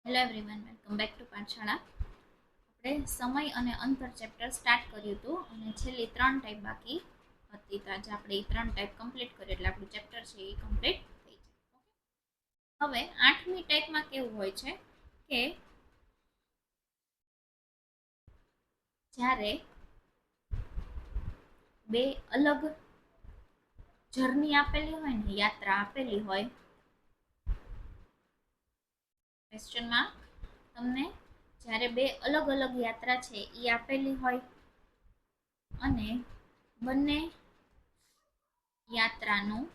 Hello everyone, welcome back to Pathshala. આપણે સમય અને અંતર ચેપ્ટર સ્ટાર્ટ કર્યું હતું અને છેલ્લી 3 ટાઈપ બાકી હતી. તો આજે આપણે એ 3 ટાઈપ કમ્પ્લીટ કરીએ એટલે આપણું ચેપ્ટર છે એ કમ્પ્લીટ થઈ જાય. હવે 8મી ટાઈપમાં કેવું હોય છે કે જ્યારે બે અલગ જર્ની આપેલી હોય ને, યાત્રા આપેલી હોય, ક્વેશ્ચનમાં તમને જ્યારે બે અલગ અલગ યાત્રા છે એ આપેલી હોય અને બંને યાત્રાનું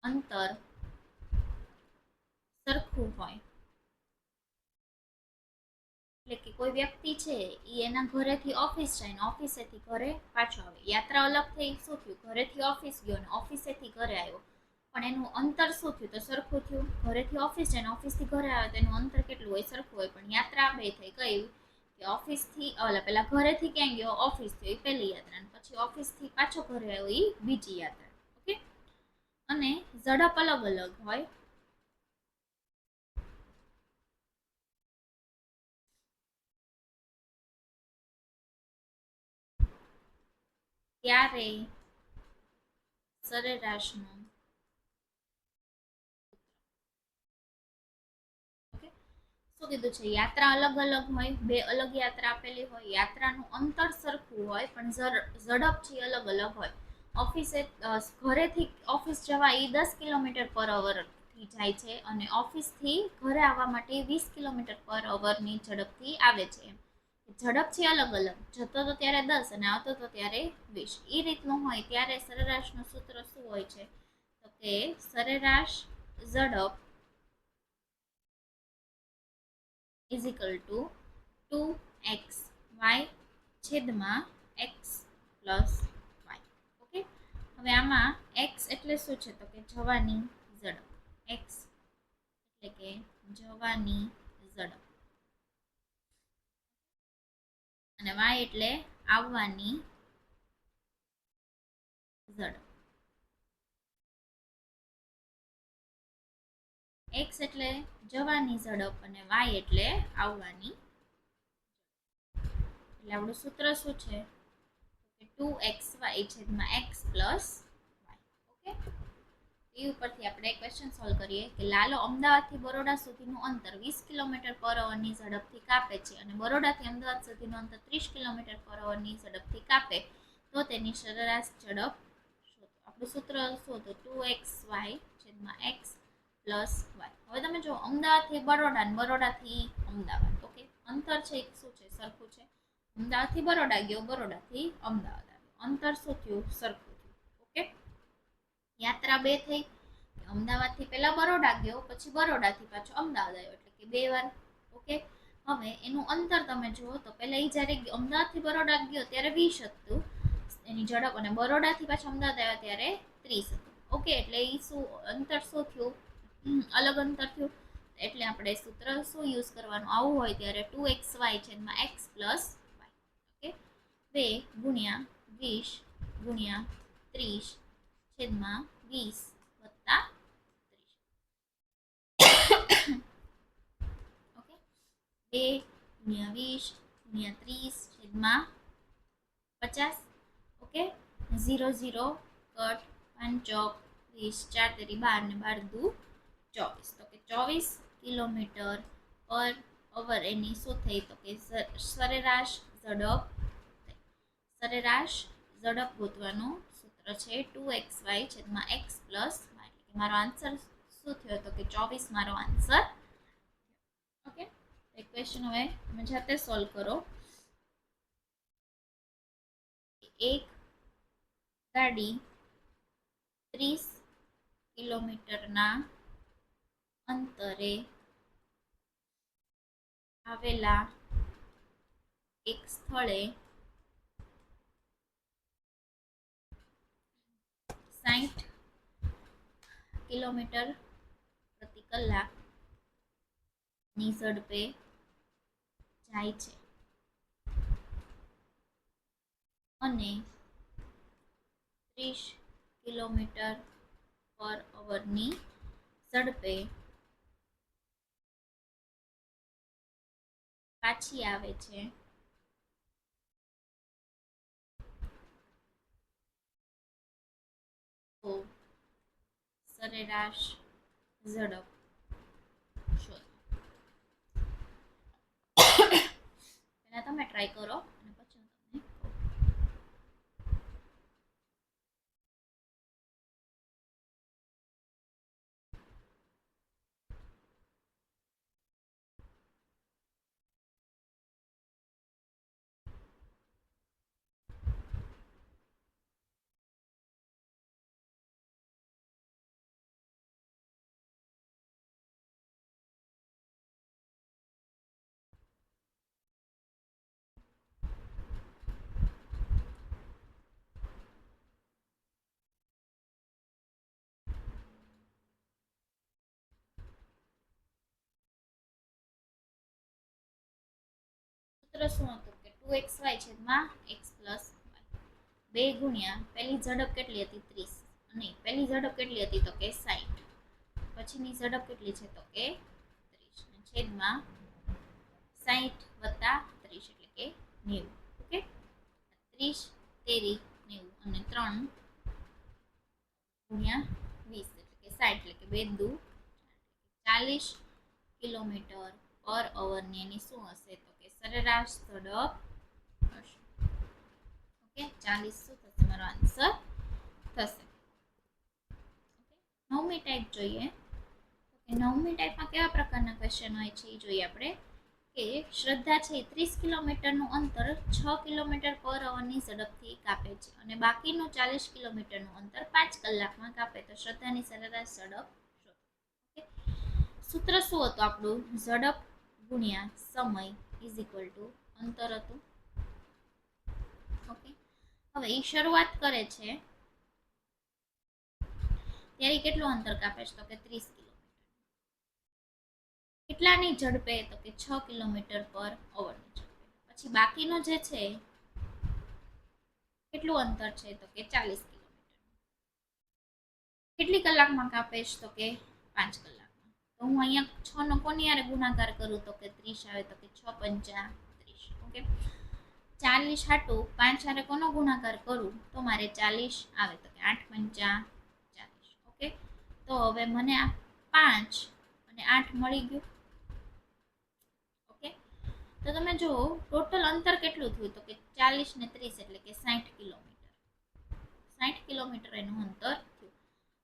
અંતર સરખું હોય, એટલે કે કોઈ વ્યક્તિ છે એ એના ઘરેથી ઓફિસ જાય ને ઓફિસેથી ઘરે પાછો આવે, યાત્રા અલગ થઈ. શું થયું? ઘરેથી ઓફિસ ગયો ને ઓફિસેથી ઘરે આવ્યો, પણ એનું અંતર શું થયું? તો સરખું થયું. ઘરેથી ઓફિસ જાય ને ઓફિસથી ઘરે આવે તો એનું અંતર કેટલું હોય? સરખું હોય. પણ યાત્રા બે થઈ. કઈ? કે ઓફિસથી પેલા ઘરેથી ક્યાં ગયો? ઓફિસ થયો, એ પહેલી યાત્રા. પછી ઓફિસથી પાછો ઘરે આવ્યો, એ બીજી યાત્રા. ઓકે. અને ઝડપ અલગ અલગ હોય. ત્યારે સરેરાશનું શું કીધું છે? યાત્રા અલગ અલગ હોય, બે અલગ યાત્રા આપેલી હોય, યાત્રાનું અંતર સરખું હોય પણ ઝડપ છે અલગ અલગ હોય. ઓફિસે ઘરેથી ઓફિસ જવા એ 10 કિલોમીટર પર અવર થી જાય છે અને ઓફિસથી ઘરે આવવા માટે 20 કિલોમીટર પર અવરની ઝડપથી આવે છે. ઝડપ છે અલગ અલગ. જતો તો ત્યારે 10 અને આવતો તો ત્યારે 20. એ રીતનું હોય ત્યારે સરેરાશનું સૂત્ર શું હોય છે? તો કે સરેરાશ ઝડપ ઇઝ ઇક્વલ ટુ 2xy છેદમાં x પ્લસ y. ઓકે. હવે આમાં x એટલે શું છે? તો કે જવાની ઝડપ. x એટલે કે જવાની ઝડપ અને y એટલે આવવાની ઝડપ. x એટલે જવાની ઝડપ અને y એટલે આવવાની. એટલે આપણું સૂત્ર શું છે? 2xy છેદમાં x પ્લસ y. ઓકે. એ ઉપરથી આપણે ક્વેશ્ચન સોલ્વ કરીએ કે લાલો અમદાવાદથી બરોડા સુધીનું અંતર 20 કિલોમીટર પર અવરની ઝડપથી કાપે છે અને બરોડાથી અમદાવાદ સુધીનું અંતર 30 કિલોમીટર પર અવરની ઝડપથી કાપે તો તેની સરેરાશ ઝડપ શોધો. આપણું સૂત્ર શું હતું? 2xy છેદમાં x પ્લસ y. હવે તમે જો અમદાવાદથી બરોડા ને બરોડાથી અમદાવાદ, ઓકે, અંતર છે શું છે? સરખું છે. અમદાવાદથી બરોડા ગયો, બરોડાથી અમદાવાદ આવ્યો, અંતર શું થયું? સરખું થયું. ઓકે. યાત્રા બે થઈ. અમદાવાદથી પહેલા બરોડા ગયો, પછી બરોડાથી પાછો અમદાવાદ આવ્યો, એટલે કે બે વાર. ઓકે. હવે એનું અંતર તમે જુઓ તો પહેલા એ જ્યારે અમદાવાદથી બરોડા ગયો ત્યારે 20 હતું એની ઝડપ, અને બરોડાથી પાછો અમદાવાદ આવ્યા ત્યારે 30 હતું. ઓકે. એટલે એ શું અંતર શું થયું? અલગ અંતર થયું. એટલે આપણે સૂત્ર શું યુઝ કરવાનું? આવું હોય ત્યારે 2xy છેદમાં x પ્લસ y. ઓકે. 2 ગુણ્યા 20 ગુણ્યા 30 છેદમાં 20 વત્તા 30. ઓકે. 2 ગુણ્યા 20 ગુણ્યા 30 છેદમાં 50. ઓકે. 0 0 કટ 5 ચોક 20 4 તેરી 12 ને 12 દુ 24. તો કે 24 કિલોમીટર પર અવર એની શું થઈ? તો કે સરેરાશ ઝડપ. સરેરાશ ઝડપ ગોતવાનું સૂત્ર છે 2xy છેદમાં x પ્લસ y. મારો આન્સર શું થયો? તો કે 24 મારો આન્સર. ઓકે. એક ક્વેશ્ચન હવે તમે જાતે સોલ્વ કરો. એક ગાડી 30 કિલોમીટરના અંતરે આવેલા એક સ્થળે 60 કિલોમીટર પ્રતિ કલાકની ઝડપે જાય છે અને 30 કિલોમીટર પર અવરની ઝડપે પાછી આવે છે તો સરેરાશ ઝડપ શોધો. પહેલા તમે ટ્રાય કરો અને પછી હું તમને સૂત્ર શું હતું કે 2xy છેદમાં x પ્લસ બે ગુણ્યા પહેલી ઝડપ કેટલી હતી 30 અને પહેલી ઝડપ કેટલી હતી તો કે 60, પછીની ઝડપ કેટલી છે તો કે 30 છેદમાં 60 વત્તા 30 એટલે કે 90. ઓકે, 30 તેરી 90 અને 3 ગુણ્યા 20 એટલે કે 60 એટલે કે 2 દુ 40 કિલોમીટર પર અવરની એની શું હશે તો કે સરેરાશ ઝડપ હશે. ઓકે, 40 શું થશે મારો આન્સર થશે. નવમી ટાઈપ જોઈએ. નવમી ટાઈપમાં કેવા પ્રકારના ક્વેશ્ચન હોય છે એ જોઈએ આપણે. કે શ્રદ્ધા છે 30 કિલોમીટરનું અંતર 6 કિલોમીટર પર અવરની ઝડપથી કાપે છે અને બાકીનું 40 કિલોમીટરનું અંતર 5 કલાકમાં કાપે તો શ્રદ્ધાની સરેરાશ ઝડપ શોધો. સૂત્ર શું હતું આપણું? ઝડપ ગુણ્યા સમય ઇઝ ઇક્વલ ટુ અંતર હતું. ઓકે, હવે એ શરૂઆત કરે છે ત્યારે કેટલું અંતર કાપે છે તો કે 30 કિલોમીટર. કેટલાની ઝડપે તો કે 6 કિલોમીટર પર અવરની ઝડપે. પછી બાકીનું જે છે કેટલું અંતર છે તો કે 40 કિલોમીટર. કેટલી કલાકમાં કાપે છે તો કે 5 કલાકમાં. તો હું અહીંયા 6 નો કોની હારે ગુણાકાર કરું તો કે 30 આવે તો કે 6 પંચા 30. ઓકે, 40 હાટું 5 હારે કોનો ગુણાકાર કરું તો મારે 40 આવે તો કે 8 પંચા 40. ઓકે, તો હવે મને આ 5 અને 8 મળી ગયું. ઓકે, તો તમે જો ટોટલ અંતર કેટલું થયું તો કે 40 ને 30 એટલે કે 60 કિલોમીટર. 60 કિલોમીટર એનું અંતર થયું.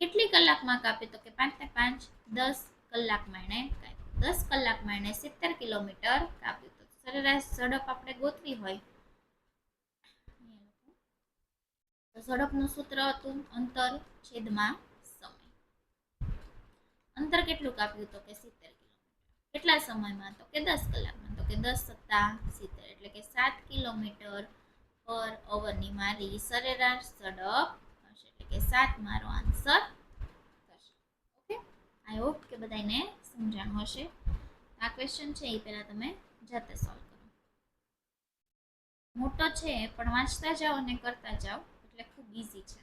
કેટલી કલાકમાં કાપે તો કે 5 ને 5 10 કલાકમાં એને કાપ્યું. 10 કલાકમાં એને 70 કિલોમીટર કાપ્યું. તો સરેરાશ ઝડપ આપણે ગોતવી હોય તો ઝડપનું સૂત્ર હતું અંતર છેદમાં સમય. અંતર કેટલું કાપ્યું તો કે 70 કિલોમીટર. કેટલા સમયમાં તો કે 10 કલાકમાં. તો કે 10 સત્તા 70 એટલે કે 7 કિલોમીટર પર અવરની મારી સરેરાશ ઝડપ હશે. એટલે કે 7 મારો આન્સર થશે. ઓકે, આઈ હોપ કે બધાને સમજાણું હશે. આ ક્વેશ્ચન છે એ પહેલા તમે જાતે સોલ્વ કરો. મોટો છે પણ વાંચતા જાઓ અને કરતા જાઓ એટલે ખૂબ ઈઝી છે.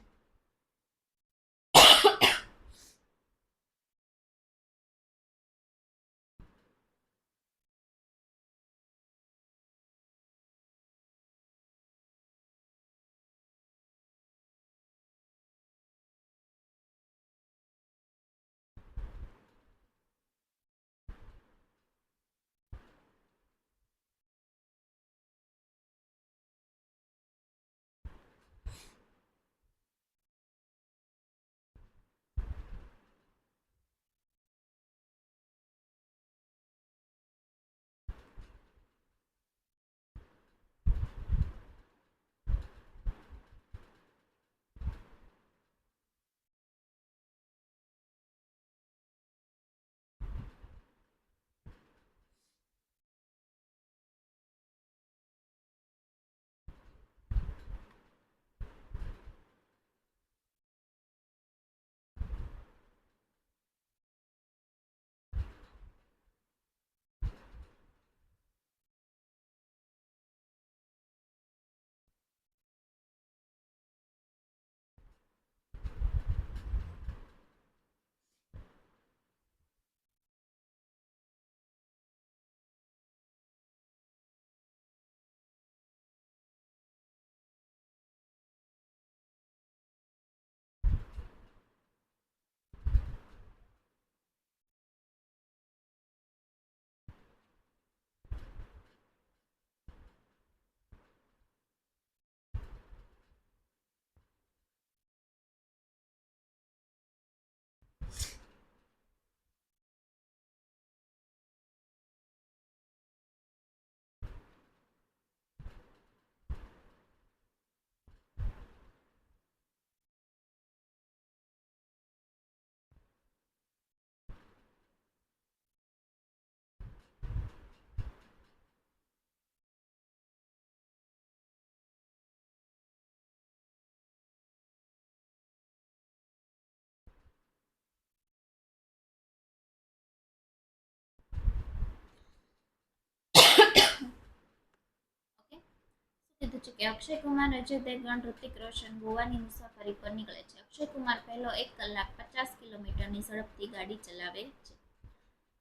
કીધું છે કે અક્ષય કુમાર, અજય દેવગણ, ઋતિક રોશન ગોવાની મુસાફરી પર નીકળે છે. અક્ષય કુમાર પહેલો 1 કલાક 50 કિલોમીટરની ઝડપથી ગાડી ચલાવે છે.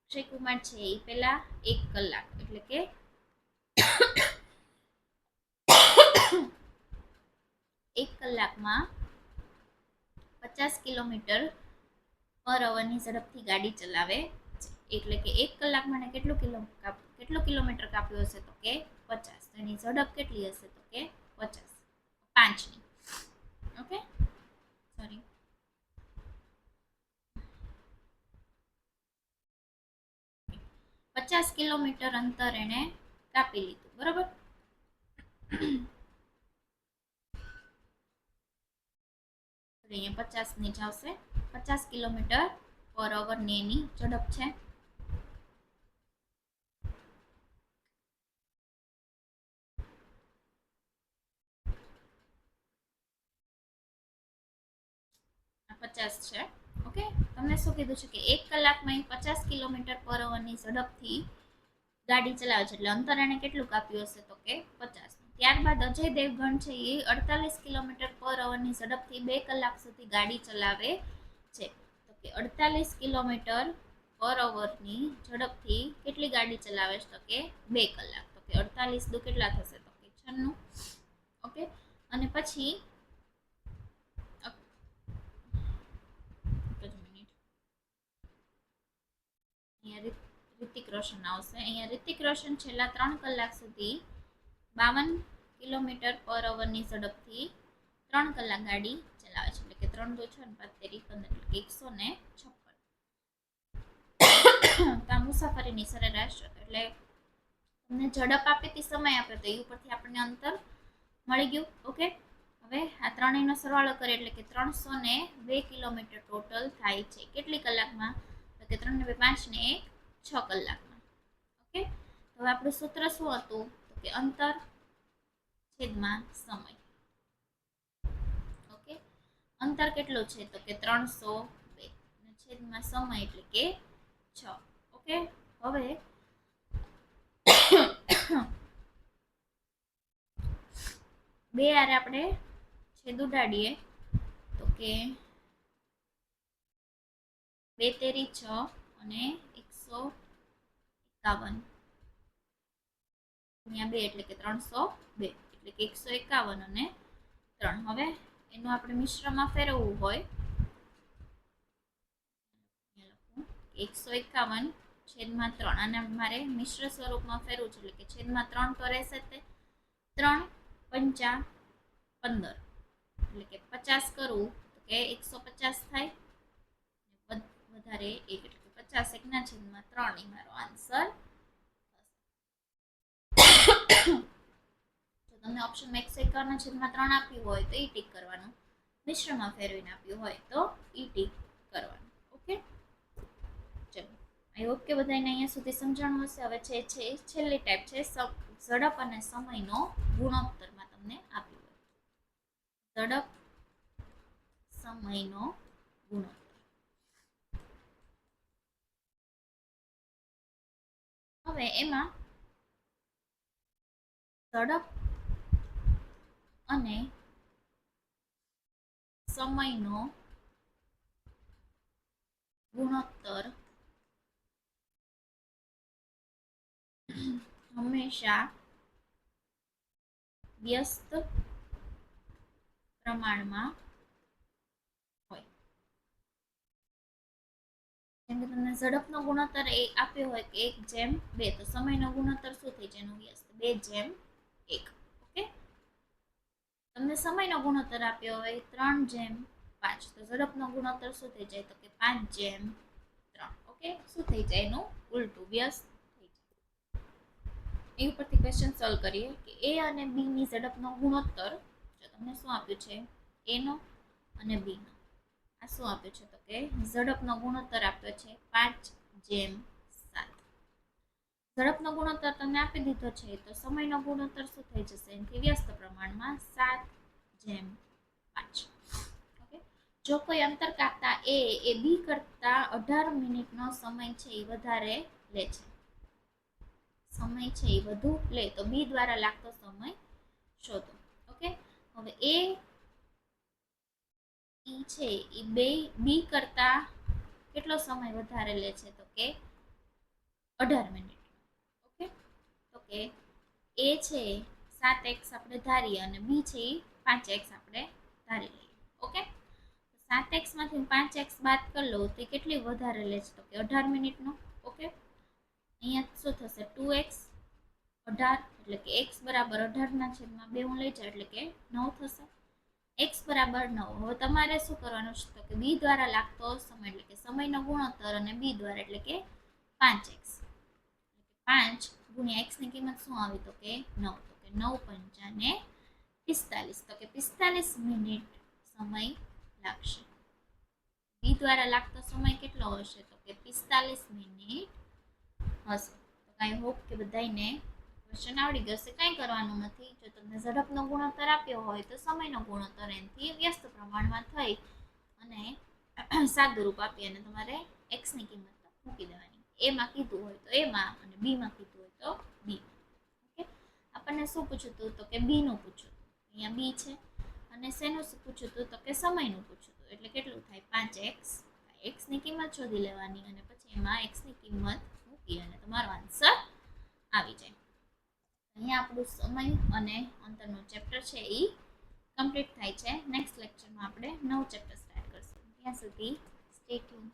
અક્ષય કુમાર છે એ પહેલા 1 કલાક એટલે કે 1 કલાકમાં 50 કિલોમીટર પર અવરની ઝડપથી ગાડી ચલાવે છે. એટલે કે 1 કલાકમાં કેટલું કિલોમીટર કાપ્યું હશે તો કે 50. તો એની ઝડપ કેટલી હશે તો કે 50 5ની. ઓકે, સોરી, પચાસ કિલોમીટર અંતર એને કાપી લીધું. બરોબર, અહીંયા 50 ની જ આવશે. 50 કિલોમીટર પર અવરની એની ઝડપ છે. આ 50 છે. ઓકે, તમને શું કીધું છે કે 1 કલાકમાં 50 કિલોમીટર પર અવરની ઝડપથી ગાડી ચલાવે છે. એટલે અંતર એને કેટલું કાપ્યું હશે તો કે 50. ત્યારબાદ અજય દેવગણ છે એ 48 કિલોમીટર પર અવરની ઝડપથી 2 કલાક સુધી ગાડી ચલાવે છે. તો કે 48 કિલોમીટર પર અવરની ઝડપથી કેટલી ગાડી ચલાવે છે તો કે 2 કલાક. તો કે 48 દુ કેટલા થશે તો કે 96. ઓકે, અને પછી ઋતિક રોશન આવશે. અહીંયા ઋતિક રોશન છેલ્લા 3 કલાક સુધી 52 કિલોમીટર પર અવરની ઝડપથી 3 કલાક ગાડી ચલાવે છે. એટલે કે 3 દુ 6 ને 5 તેરી 15 એટલે 156. તો મુસાફરીની સરેરાશ એટલે તમને ઝડપ આપી હતી, સમય આપ્યો તો એ ઉપરથી આપણને અંતર મળી ગયું. ઓકે, હવે આ ત્રણેયનો સરવાળો કરીએ એટલે કે 302 કિલોમીટર ટોટલ થાય છે. કેટલી કલાકમાં તો કે 3 ને 2 5 ને 1 6 કલાકમાં. ઓકે, તો હવે આપણું સૂત્ર શું હતું તો કે અંતર છેદમાં સમય. ઓકે, અંતર કેટલું છે તો કે 302 અને છેદમાં સમય એટલે કે 6. ઓકે, હવે બે આરે આપણે છેદ ઉડાડીએ તો કે 2 તેરી 6 અને 151 અહીંયા 2 એટલે કે 302 એટલે કે 151 અને 3. હવે એનું આપણે મિશ્રમાં ફેરવવું હોય 151 છેદમાં 3 અને મારે મિશ્ર સ્વરૂપમાં ફેરવું છે એટલે કે છેદમાં 3 તો રહેશે તે 3 પંચા 15 એટલે કે 50 કરવું તો કે 150 થાય વધારે 1 એટલે કે 50 1 ના છેદમાં 3 એ મારો આન્સર. જો તમને ઓપ્શનમાં 151 ના છેદમાં 3 આપ્યું હોય તો ઈ ટીક કરવાનું, મિશ્રમાં ફેરવીને આપ્યું હોય તો ઈ ટીક કરવાનું. ઓકે, ચલો, આઈ હોપ કે બધાને અહીંયા સુધી સમજણ હશે. હવે છે છેલ્લી ટાઈપ છે ઝડપ અને સમયનો ગુણોત્તરમાં તમને આપ્યું હોય. ઝડપ સમયનો ગુણોત્તર. હવે એમાં ઝડપ અને સમયનો ગુણોત્તર હંમેશા વ્યસ્ત પ્રમાણમાં હોય. જેમ કે તમને ઝડપનો ગુણોત્તર આપ્યો હોય કે 1/2, તો સમયનો ગુણોત્તર શું થઈ જાય એનો વ્યસ્ત 2/1. ઓકે, તમને સમયનો ગુણોત્તર આપ્યો હોય 3/5, તો ઝડપનો ગુણોત્તર શું થઈ જાય તો કે 5/3. ઓકે, શું થઈ જાય એનું ઉલટું વ્યસ્ત થઈ જાય. એ ઉપરથી ક્વેશ્ચન સોલ્વ કરીએ કે એ અને બી ની ઝડપનો ગુણોત્તર. જો તમને શું આપ્યું છે એ નો અને બી નો, આ શું આપ્યું છે તો કે ઝડપનો ગુણોત્તર આપ્યો છે 5/7. ઝડપનો ગુણોત્તર તમને આપી દીધો છે તો સમયનો ગુણોત્તર શું થઈ જશે એનાથી વ્યસ્ત પ્રમાણમાં 7/5. ઓકે, જો કોઈ અંતર કાપતા એ બી કરતા 18 મિનિટનો સમય છે એ વધારે લે છે, સમય છે એ વધુ લે તો બી દ્વારા લાગતો સમય શોધો. ઓકે, હવે એ ઈ છે એ બે બી કરતા કેટલો સમય વધારે લે છે તો કે 18 મિનિટ. ઓકે, તો કે એ છે 7x આપણે ધારીએ અને બી છે એ 5x આપણે ધારી લઈએ. ઓકે, 7x માંથી હું 5x બાદ કરી લઉં તો કેટલી વધારે લે છે તો કે 18 મિનિટનો. ઓકે, અહીંયા શું થશે 2x 18 એટલે કે x બરાબર 18 ના છેદમાં 2 હું લઈ જાઉં એટલે કે 9 થશે. x બરાબર 9. હવે તમારે શું કરવાનું છે તો કે b દ્વારા લાગતો સમય એટલે કે સમયનો ગુણોત્તર અને b દ્વારા એટલે કે 5x. 5 ગુણ્યા x ની કિંમત શું આવી તો કે 9. તો કે 9 પંચા ને 45 તો કે 45 મિનિટ સમય લાગશે. b દ્વારા લાગતો સમય કેટલો હશે તો કે 45 મિનિટ હશે. તો આઈ હોપ કે બધાને ક્વેશ્ચન આવડી ગયો હશે. કાંઈ કરવાનું નથી. જો તમને ઝડપનો ગુણોત્તર આપ્યો હોય તો સમયનો ગુણોત્તર એનાથી વ્યસ્ત પ્રમાણમાં થઈ અને સાદુરૂપ આપી અને તમારે x ની કિંમત મૂકી દેવાની. એમાં કીધું હોય તો એમાં અને બી માં કીધું હોય તો બી. ઓકે, આપણને શું પૂછ્યું હતું તો કે બી નું પૂછ્યું હતું. અહીંયા બી છે અને શેનું પૂછ્યું હતું તો કે સમયનું પૂછ્યું હતું. એટલે કેટલું થાય 5x. x ની કિંમત શોધી લેવાની અને પછી એમાં x ની કિંમત મૂકી અને તમારો આન્સર આવી જાય. અહીંયા આપણું સમય અને અંતરનું ચેપ્ટર છે એ કમ્પ્લીટ થાય છે. નેક્સ્ટ લેક્ચરમાં આપણે નવું ચેપ્ટર સ્ટાર્ટ કરશું. ત્યાં સુધી સ્ટે ટ્યુન.